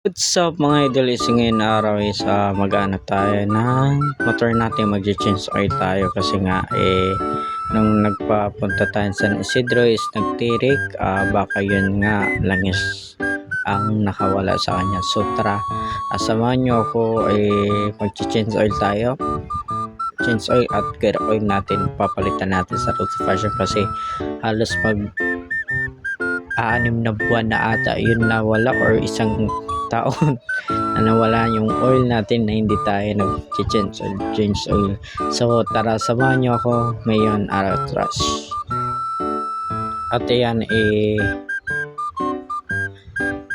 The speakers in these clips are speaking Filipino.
What's up mga idol, is ngayon araw is mag-ano tayo ng motor natin, mag-change oil tayo kasi nga nung nagpapunta tayo sa San Isidro is nagtirik, baka yun nga langis ang nakawala sa kanya. So tara, samahan nyo ako, mag-change oil tayo, change oil at gear oil natin, papalitan natin sa Road to Fashion kasi halos mag 6 na buwan na ata yun nawala, or isang taon na nawala yung oil natin na hindi tayo change oil. So tara, samahan nyo ako ngayon araw trash. At yan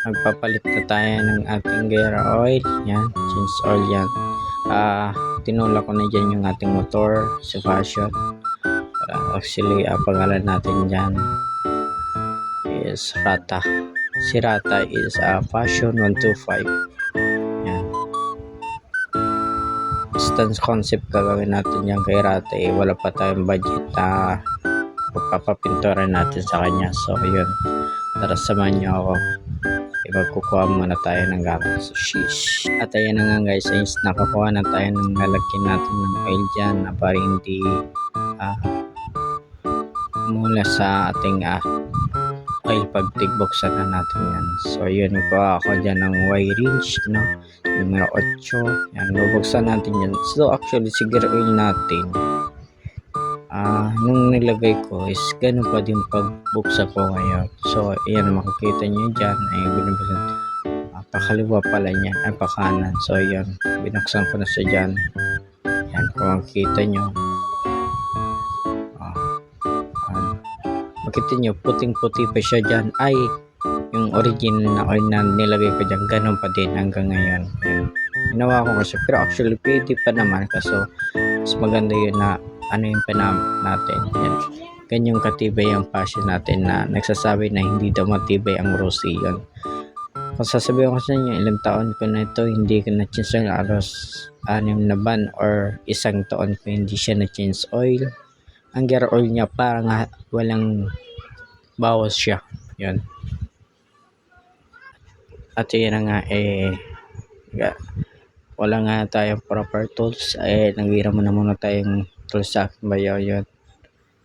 magpapalit na tayo ng ating gear oil. Yan, change oil yan. Tinula ko na dyan yung ating motor sa Fashion. Actually pangalan natin dyan is Rata. Si Rata is Fashion 125. Yan. Distance concept gagawin natin yan kay Rata. Wala pa tayong budget na papapinturan natin sa kanya. So yun, tara samahan nyo ako. Magkukuha muna tayo ng gamit. So sheesh. At ayan na nga guys, is nakakuha na tayo ng lalagyan natin ng oil dyan na para hindi mula sa ating oil pag tigbuksan na natin yan. So yun, kuha ako dyan ng Y-Rinse, no? Numero 8. Yan, bubuksan natin yan. So actually, si gear oil natin, nung nilagay ko is ganun pa din pagbuksan ko ngayon. So yan, makikita nyo dyan ay binubuksan. Pakaliwa pala niya, ay pakanan. So yan, binuksan ko na siya dyan. Yan, kung makikita nyo, makita nyo, puting-puti pa siya dyan. Ay, yung original na oil na nilagay ko dyan, ganun pa din hanggang ngayon. Yan. Ginawa ko kasi, pero actually pwede pa naman. Kaso, mas maganda yun na ano yung panam natin. Yan. Ganyang katibay ang passion natin na nagsasabi na hindi daw matibay ang Rossi yun. Kung sasabihin ko sa inyo, ilang taon ko na ito, hindi ko na-change oil, aros 6 na ban or 1 taon ko hindi siya na-change oil. Ang gear oil niya parang walang bawas siya. Yun. At yun na nga, wala nga tayong proper tools. Nagwira muna tayong tools sa akin bayaw yun.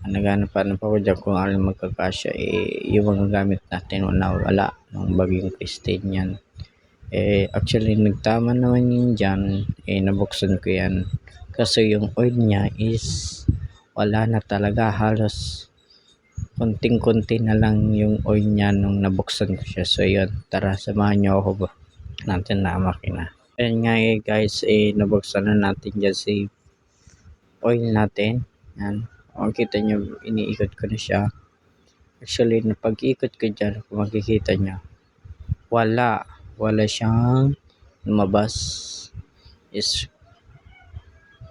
Naghanap pa ako dyan kung ano magkakasya. Yung mga gamit natin wala nung baging Christine yan. Actually nagtama naman yun dyan. Nabuksan ko yan. Kasi yung oil niya is wala na talaga, halos konting-konti na lang yung oil niya nung nabuksan ko siya. So yun, tara samahan nyo ako natin na makina. Ayan nga guys, nabuksan na natin dyan si oil natin. Yan, makikita nyo, iniikot ko na siya. Actually napag-ikot ko dyan, kung makikita nyo, wala siyang lumabas, is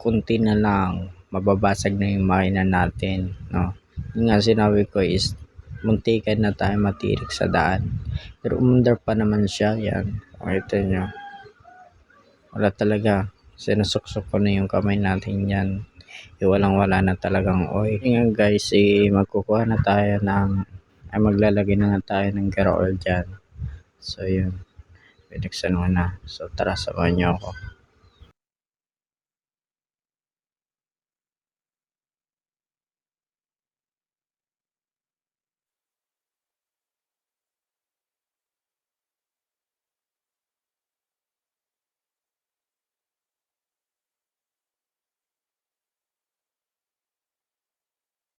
kunti na lang, mababasag na yung makina natin, no? Yung nga sinabi ko is muntikan na tayo matirik sa daan, pero umandar pa naman siya. Yan, makita nyo, wala talaga, sinusuksok ko na yung kamay natin yan. Wala na talagang oil. Yung guys, magkukuha na tayo maglalagay na tayo ng gear oil dyan. So yun, pinagsan ko na. So tara, samahan nyo ako.